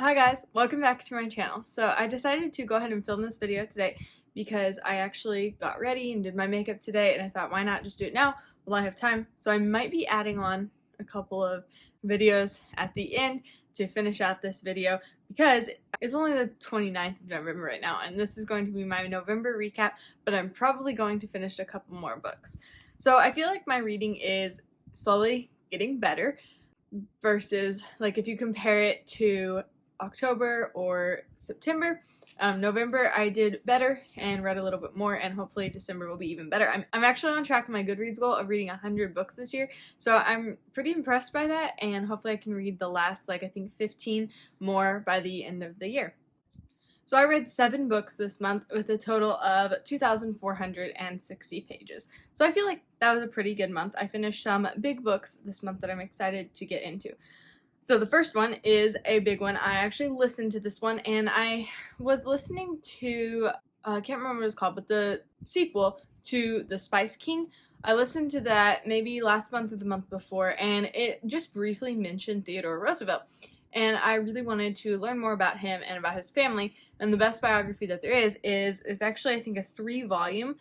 Hi guys, welcome back to my channel. So I decided to go ahead and film this video today because I actually got ready and did my makeup today, and I thought why not just do it now while I have time. So I might be adding on a couple of videos at the end to finish out this video because it's only the 29th of November right now, and this is going to be my November recap, but I'm probably going to finish a couple more books. So I feel like my reading is slowly getting better versus like if you compare it to October or September. November I did better and read a little bit more, and hopefully December will be even better. I'm actually on track with my Goodreads goal of reading 100 books this year, so I'm pretty impressed by that, and hopefully I can read the last I think 15 more by the end of the year. So I read 7 books this month with a total of 2,460 pages. So I feel like that was a pretty good month. I finished some big books this month that I'm excited to get into. So the first one is a big one. I actually listened to this one, and I was listening to, I can't remember what it's called, but the sequel to The Spice King. I listened to that maybe last month or the month before, and it just briefly mentioned Theodore Roosevelt. And I really wanted to learn more about him and about his family. And the best biography that there is actually, I think, a 3-volume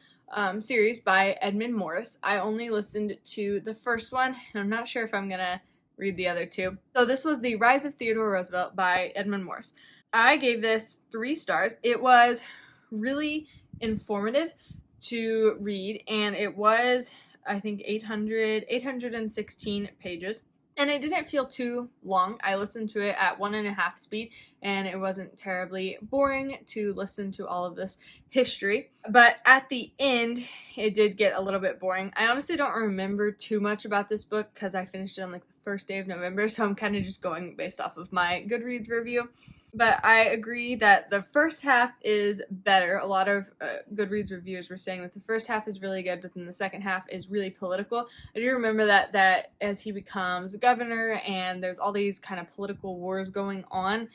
series by Edmund Morris. I only listened to the first one, and I'm not sure if I'm gonna read the other 2. So this was The Rise of Theodore Roosevelt by Edmund Morris. I gave this 3 stars. It was really informative to read, and it was, I think, 816 pages. And it didn't feel too long. I listened to it at 1.5 speed, and it wasn't terribly boring to listen to all of this history. But at the end, it did get a little bit boring. I honestly don't remember too much about this book because I finished it on the first day of November, so I'm kind of just going based off of my Goodreads review. But I agree that the first half is better. A lot of Goodreads reviewers were saying that the first half is really good, but then the second half is really political. I do remember that as he becomes governor and there's all these kind of political wars going on,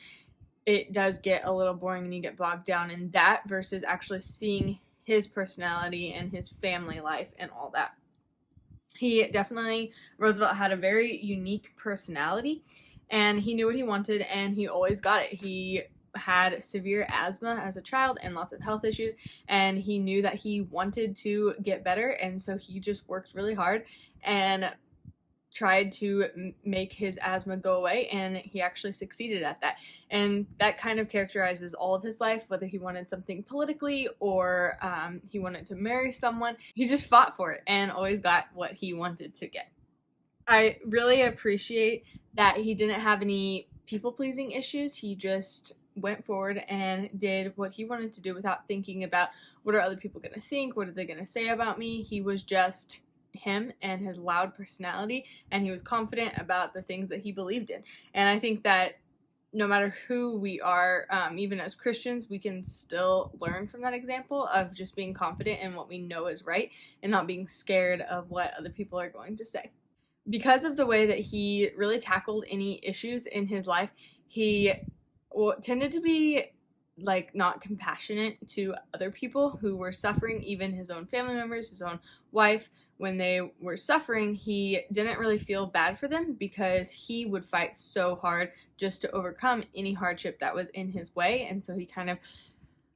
it does get a little boring and you get bogged down in that versus actually seeing his personality and his family life and all that. Roosevelt had a very unique personality, and he knew what he wanted, and he always got it. He had severe asthma as a child and lots of health issues, and he knew that he wanted to get better, and so he just worked really hard and tried to make his asthma go away, and he actually succeeded at that. And that kind of characterizes all of his life, whether he wanted something politically or he wanted to marry someone. He just fought for it and always got what he wanted to get. I really appreciate that he didn't have any people-pleasing issues. He just went forward and did what he wanted to do without thinking about what are other people going to think, what are they going to say about me. He was just him and his loud personality, and he was confident about the things that he believed in. And I think that no matter who we are, even as Christians, we can still learn from that example of just being confident in what we know is right and not being scared of what other people are going to say. Because of the way that he really tackled any issues in his life, he tended to be not compassionate to other people who were suffering, even his own family members, his own wife. When they were suffering, he didn't really feel bad for them because he would fight so hard just to overcome any hardship that was in his way. And so he kind of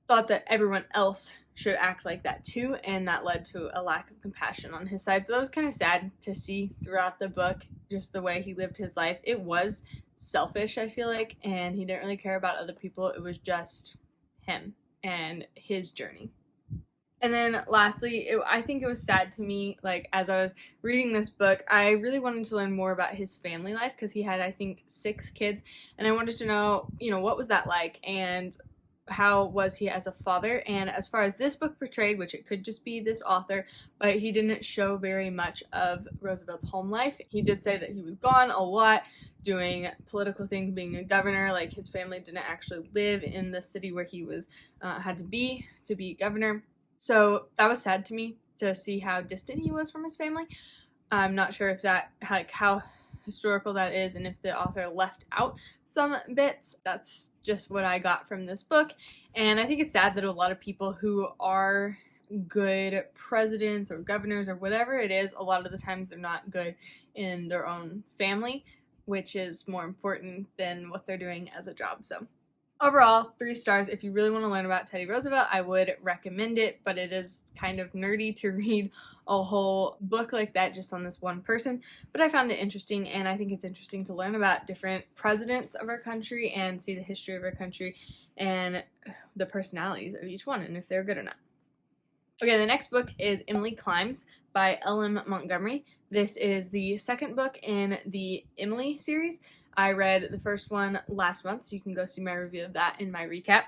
thought that everyone else should act like that too, and that led to a lack of compassion on his side. So that was kind of sad to see throughout the book, just the way he lived his life. It was selfish, I feel like, and he didn't really care about other people. It was just him and his journey. And then lastly, I think it was sad to me, as I was reading this book, I really wanted to learn more about his family life because he had, I think, 6 kids, and I wanted to know, what was that like, and how was he as a father. And as far as this book portrayed, which it could just be this author, but he didn't show very much of Roosevelt's home life. He did say that he was gone a lot doing political things, being a governor. His family didn't actually live in the city where he was had to be governor. So that was sad to me to see how distant he was from his family. I'm not sure if that how historical that is and if the author left out some bits. That's just what I got from this book, and I think it's sad that a lot of people who are good presidents or governors or whatever it is, a lot of the times they're not good in their own family. which is more important than what they're doing as a job. So overall, 3 stars. If you really want to learn about Teddy Roosevelt, I would recommend it, but it is kind of nerdy to read a whole book like that just on this one person. But I found it interesting, and I think it's interesting to learn about different presidents of our country and see the history of our country and the personalities of each one and if they're good or not. Okay, the next book is Emily Climbs by L.M. Montgomery. This is the second book in the Emily series. I read the first one last month, so you can go see my review of that in my recap.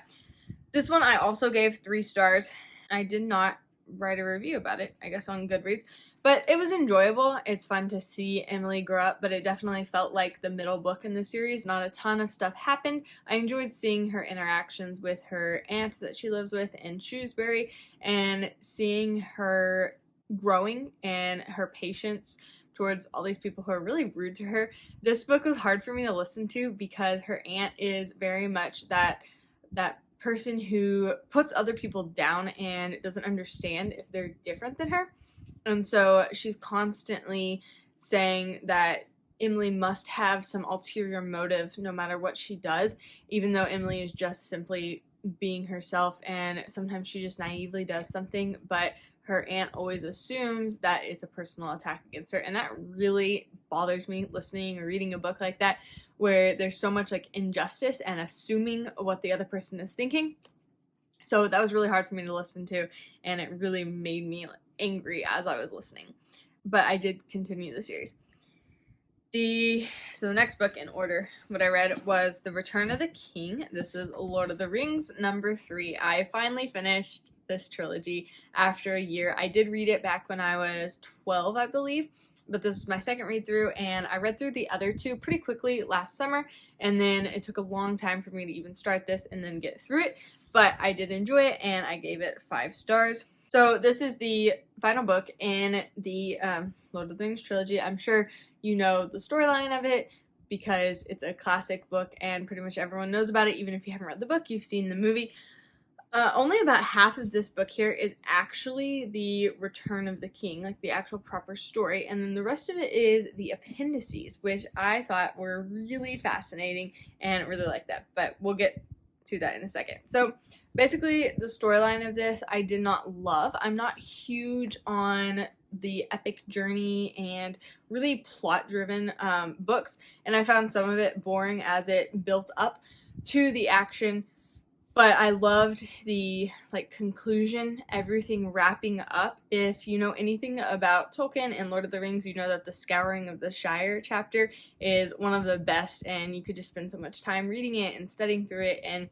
This one I also gave 3 stars. I did not write a review about it, I guess on Goodreads, but it was enjoyable. It's fun to see Emily grow up, but it definitely felt like the middle book in the series. Not a ton of stuff happened. I enjoyed seeing her interactions with her aunt that she lives with in Shrewsbury and seeing her growing and her patience towards all these people who are really rude to her. This book was hard for me to listen to because her aunt is very much that person who puts other people down and doesn't understand if they're different than her. And so she's constantly saying that Emily must have some ulterior motive no matter what she does, even though Emily is just simply being herself, and sometimes she just naively does something, but her aunt always assumes that it's a personal attack against her, and that really bothers me listening or reading a book like that where there's so much like injustice and assuming what the other person is thinking. So that was really hard for me to listen to, and it really made me angry as I was listening. But I did continue the series. So the next book in order, what I read was The Return of the King. This is Lord of the Rings, number 3. I finally finished this trilogy after a year. I did read it back when I was 12, I believe, but this was my second read through, and I read through the other 2 pretty quickly last summer, and then it took a long time for me to even start this and then get through it, but I did enjoy it, and I gave it 5 stars. So this is the final book in the Lord of the Rings trilogy. I'm sure you know the storyline of it because it's a classic book and pretty much everyone knows about it. Even if you haven't read the book, you've seen the movie. Only about half of this book here is actually the Return of the King, like the actual proper story, and then the rest of it is the appendices, which I thought were really fascinating and really like that, but we'll get to that in a second. So basically the storyline of this I did not love. I'm not huge on the epic journey and really plot driven books, and I found some of it boring as it built up to the action, but I loved the conclusion, everything wrapping up. If you know anything about Tolkien and Lord of the Rings, you know that the Scouring of the Shire chapter is one of the best, and you could just spend so much time reading it and studying through it, and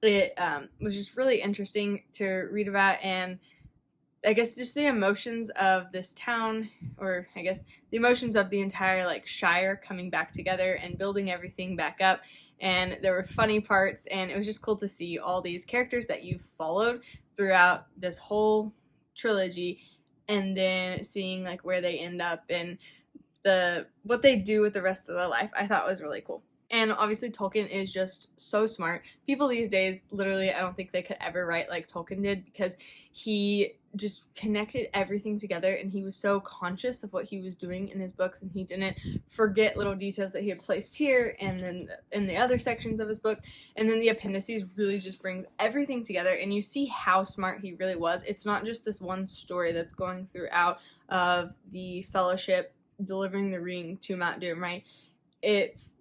it was just really interesting to read about. And I guess just the emotions of this town, or I guess the emotions of the entire Shire coming back together and building everything back up. And there were funny parts, and it was just cool to see all these characters that you've followed throughout this whole trilogy, and then seeing where they end up and what they do with the rest of their life. I thought was really cool. And obviously Tolkien is just so smart. People these days, literally, I don't think they could ever write like Tolkien did, because he just connected everything together, and he was so conscious of what he was doing in his books, and he didn't forget little details that he had placed here and then in the other sections of his book. And then the appendices really just brings everything together, and you see how smart he really was. It's not just this one story that's going throughout of the Fellowship delivering the ring to Mount Doom, right?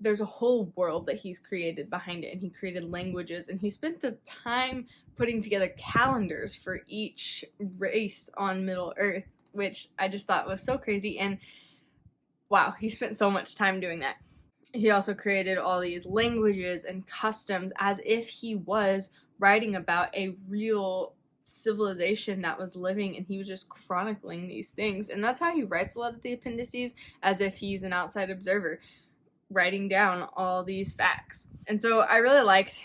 There's a whole world that he's created behind it, and he created languages, and he spent the time putting together calendars for each race on Middle Earth, which I just thought was so crazy. And wow, he spent so much time doing that. He also created all these languages and customs as if he was writing about a real civilization that was living, and he was just chronicling these things. And that's how he writes a lot of the appendices, as if he's an outside observer, writing down all these facts. And so I really liked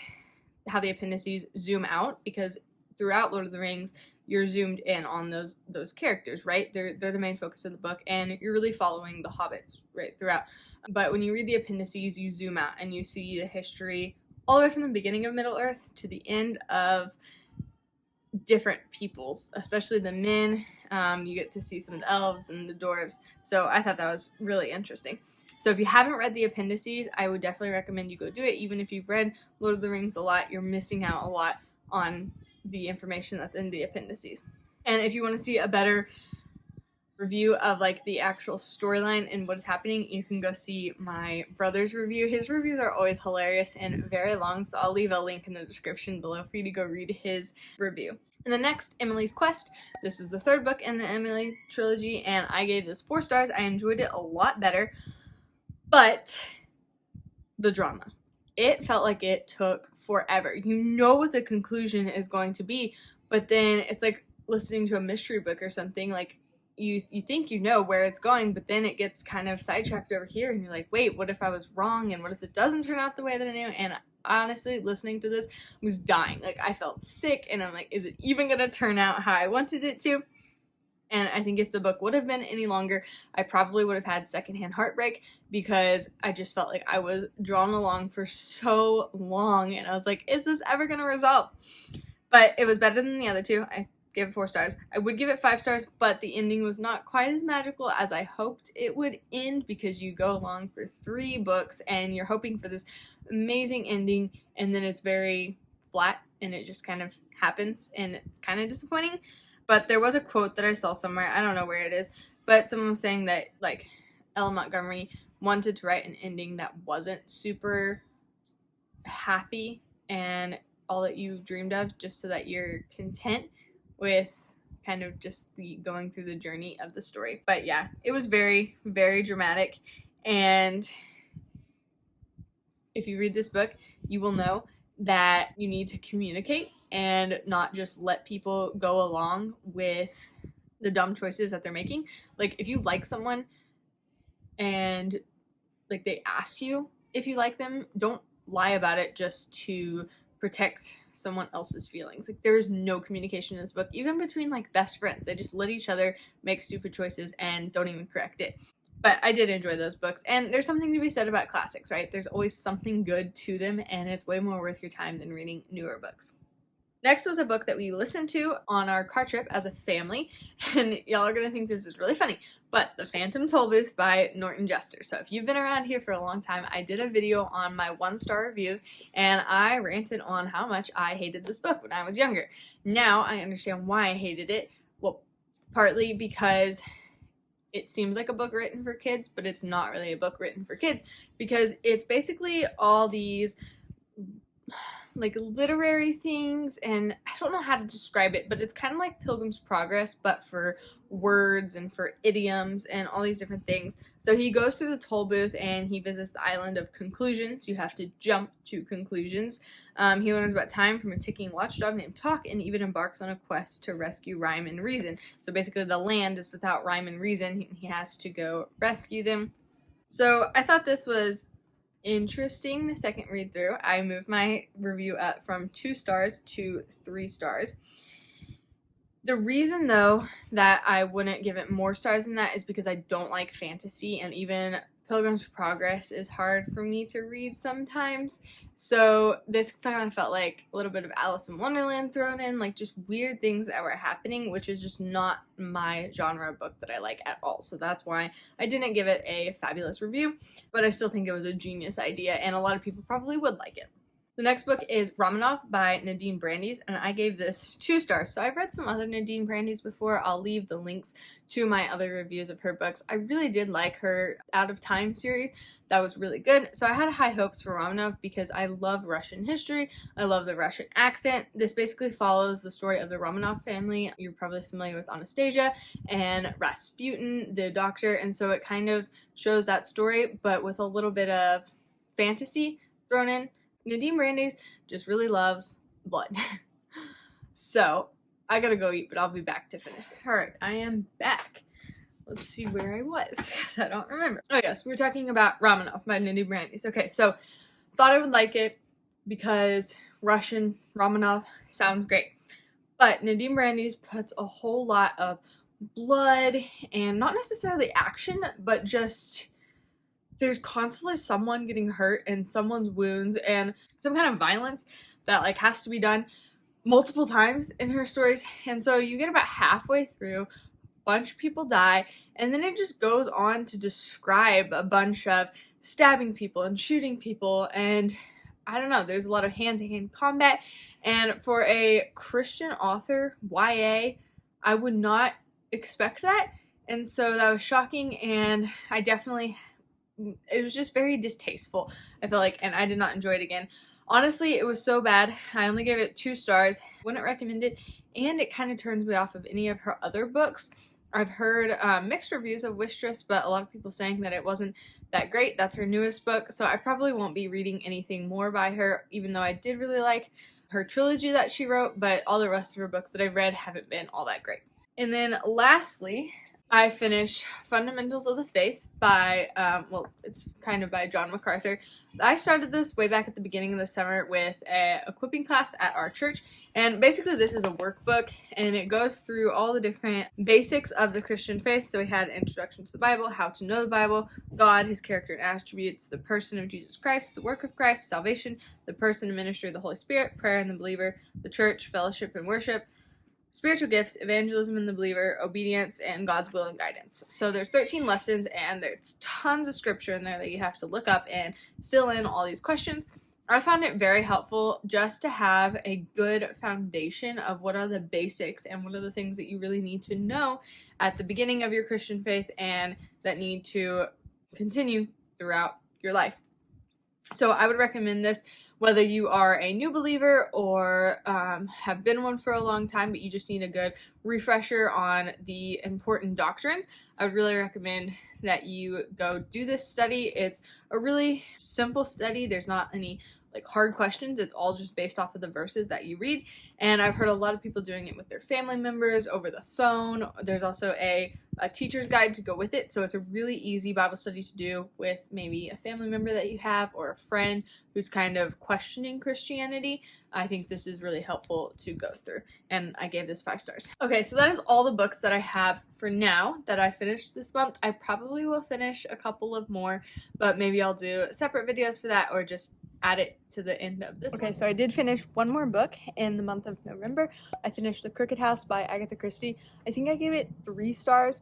how the appendices zoom out, because throughout Lord of the Rings you're zoomed in on those characters, right? They're the main focus of the book, and you're really following the hobbits right throughout. But when you read the appendices, you zoom out and you see the history all the way from the beginning of Middle Earth to the end of different peoples, especially the men. You get to see some of the elves and the dwarves. So I thought that was really interesting. So if you haven't read the appendices, I would definitely recommend you go do it. Even if you've read Lord of the Rings a lot, you're missing out a lot on the information that's in the appendices. And if you want to see a better review of like the actual storyline and what is happening, you can go see my brother's review. His reviews are always hilarious and very long, so I'll leave a link in the description below for you to go read his review. And the next, Emily's Quest. This is the third book in the Emily trilogy, and I gave this 4 stars. I enjoyed it a lot better, but the drama. It felt like it took forever. You know what the conclusion is going to be, but then it's like listening to a mystery book or something. Like, you think you know where it's going, but then it gets kind of sidetracked over here, and you're like, wait, what if I was wrong, and what if it doesn't turn out the way that I knew? And honestly, listening to this, I was dying. Like, I felt sick, and I'm like, is it even gonna turn out how I wanted it to? And I think if the book would have been any longer, I probably would have had secondhand heartbreak, because I just felt like I was drawn along for so long, and I was like, is this ever gonna resolve? But it was better than the other two. I gave it 4 stars. I would give it 5 stars, but the ending was not quite as magical as I hoped it would end, because you go along for 3 books and you're hoping for this amazing ending, and then it's very flat and it just kind of happens, and it's kind of disappointing. But there was a quote that I saw somewhere, I don't know where it is, but someone was saying that like Ella Montgomery wanted to write an ending that wasn't super happy and all that you dreamed of, just so that you're content with kind of just the going through the journey of the story. But yeah, it was very, very dramatic, and if you read this book, you will know that you need to communicate and not just let people go along with the dumb choices that they're making. Like, if you like someone and like they ask you if you like them, don't lie about it just to protect someone else's feelings. Like, there is no communication in this book, even between like best friends. They just let each other make stupid choices and don't even correct it. But I did enjoy those books, and there's something to be said about classics, right? There's always something good to them, and it's way more worth your time than reading newer books. Next was a book that we listened to on our car trip as a family, and y'all are gonna think this is really funny, but The Phantom Tollbooth by Norton Juster. So if you've been around here for a long time, I did a video on my 1-star reviews, and I ranted on how much I hated this book when I was younger. Now I understand why I hated it. Well, partly because it seems like a book written for kids, but it's not really a book written for kids, because it's basically all these like literary things, and I don't know how to describe it, but it's kind of like Pilgrim's Progress, but for words and for idioms and all these different things. So he goes through the toll booth and he visits the island of conclusions. You have to jump to conclusions. He learns about time from a ticking watchdog named Talk, and even embarks on a quest to rescue Rhyme and Reason. So basically the land is without rhyme and reason. He has to go rescue them. So I thought this was interesting the second read through. I moved my review up from 2 stars to 3 stars. The reason though that I wouldn't give it more stars than that is because I don't like fantasy, and even Pilgrim's Progress is hard for me to read sometimes. So this kind of felt like a little bit of Alice in Wonderland thrown in, like just weird things that were happening, which is just not my genre of book that I like at all. So that's why I didn't give it a fabulous review, but I still think it was a genius idea, and a lot of people probably would like it. The next book is Romanov by Nadine Brandes, and I gave this 2 stars. So I've read some other Nadine Brandes before. I'll leave the links to my other reviews of her books. I really did like her Out of Time series. That was really good. So I had high hopes for Romanov because I love Russian history. I love the Russian accent. This basically follows the story of the Romanov family. You're probably familiar with Anastasia and Rasputin, the doctor, and so it kind of shows that story, but with a little bit of fantasy thrown in. Nadine Brandes just really loves blood. So I gotta go eat, but I'll be back to finish this. Alright, I am back. Let's see where I was, because I don't remember. Oh yes, we were talking about Romanov by Nadine Brandes. Okay, so thought I would like it because Russian Romanov sounds great. But Nadine Brandes puts a whole lot of blood, and not necessarily action, but just there's constantly someone getting hurt and someone's wounds and some kind of violence that like has to be done multiple times in her stories. And so you get about halfway through bunch of people die, and then it just goes on to describe a bunch of stabbing people and shooting people, and I don't know, there's a lot of hand-to-hand combat, and for a Christian author, YA, I would not expect that, and so that was shocking, and it was just very distasteful, I feel like, and I did not enjoy it again. Honestly, it was so bad. I only gave it 2 stars. Wouldn't recommend it, and it kind of turns me off of any of her other books. I've heard mixed reviews of Wistress, but a lot of people saying that it wasn't that great. That's her newest book, so I probably won't be reading anything more by her, even though I did really like her trilogy that she wrote, but all the rest of her books that I've read haven't been all that great. And then lastly, I finished Fundamentals of the Faith by, it's kind of by John MacArthur. I started this way back at the beginning of the summer with a equipping class at our church, and basically this is a workbook, and it goes through all the different basics of the Christian faith. So we had Introduction to the Bible, how to know the Bible, God, his character and attributes, the person of Jesus Christ, the work of Christ, salvation, the person and ministry of the Holy Spirit, prayer and the believer, the church, fellowship and worship, spiritual gifts, evangelism in the believer, obedience, and God's will and guidance. So there's 13 lessons, and there's tons of scripture in there that you have to look up and fill in all these questions. I found it very helpful just to have a good foundation of what are the basics and what are the things that you really need to know at the beginning of your Christian faith and that need to continue throughout your life. So I would recommend this whether you are a new believer or have been one for a long time, but you just need a good refresher on the important doctrines. I would really recommend that you go do this study. It's a really simple study. There's not any hard questions. It's all just based off of the verses that you read, and I've heard a lot of people doing it with their family members over the phone. There's also a teacher's guide to go with it, so it's a really easy Bible study to do with maybe a family member that you have or a friend who's kind of questioning Christianity. I think this is really helpful to go through, and I gave this 5 stars. Okay, so that is all the books that I have for now that I finished this month. I probably will finish a couple of more, but maybe I'll do separate videos for that or just add it to the end of this. Okay, so I did finish one more book in the month of November. I finished The Crooked House by Agatha Christie. I think I gave it 3 stars.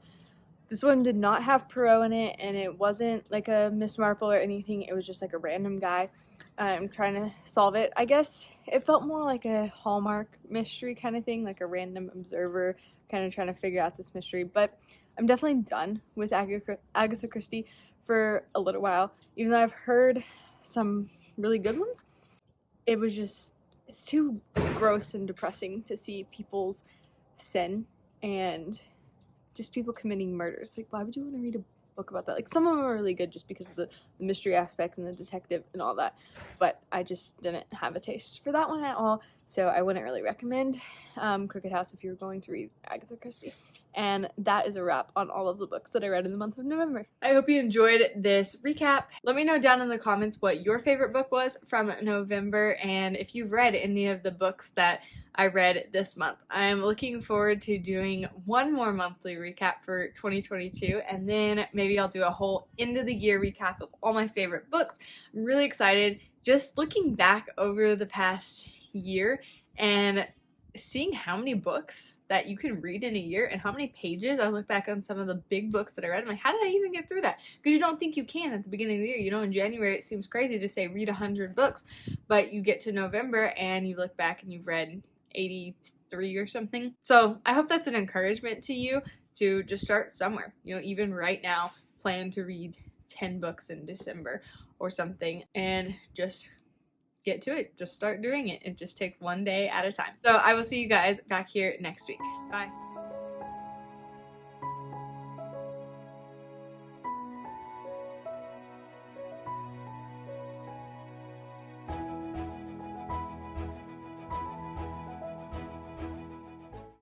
This one did not have Poirot in it, and it wasn't like a Miss Marple or anything. It was just like a random guy trying to solve it. I guess it felt more like a Hallmark mystery kind of thing, like a random observer kind of trying to figure out this mystery. But I'm definitely done with Agatha Christie for a little while, even though I've heard some really good ones. It's too gross and depressing to see people's sin and just people committing murders. Like, why would you want to read a book about that? Like, some of them are really good just because of the mystery aspect and the detective and all that, but I just didn't have a taste for that one at all, so I wouldn't really recommend Crooked House if you were going to read Agatha Christie. And that is a wrap on all of the books that I read in the month of November. I hope you enjoyed this recap. Let me know down in the comments what your favorite book was from November and if you've read any of the books that I read this month. I'm looking forward to doing one more monthly recap for 2022, and then maybe I'll do a whole end of the year recap of all my favorite books. I'm really excited just looking back over the past year and seeing how many books that you can read in a year and how many pages. I look back on some of the big books that I read. I'm like, how did I even get through that? Because you don't think you can at the beginning of the year. You know, in January it seems crazy to say read 100 books, but you get to November and you look back and you've read 83 or something. So I hope that's an encouragement to you to just start somewhere. You know, even right now, plan to read 10 books in December or something and just get to it. Just start doing it. It just takes one day at a time. So I will see you guys back here next week. Bye.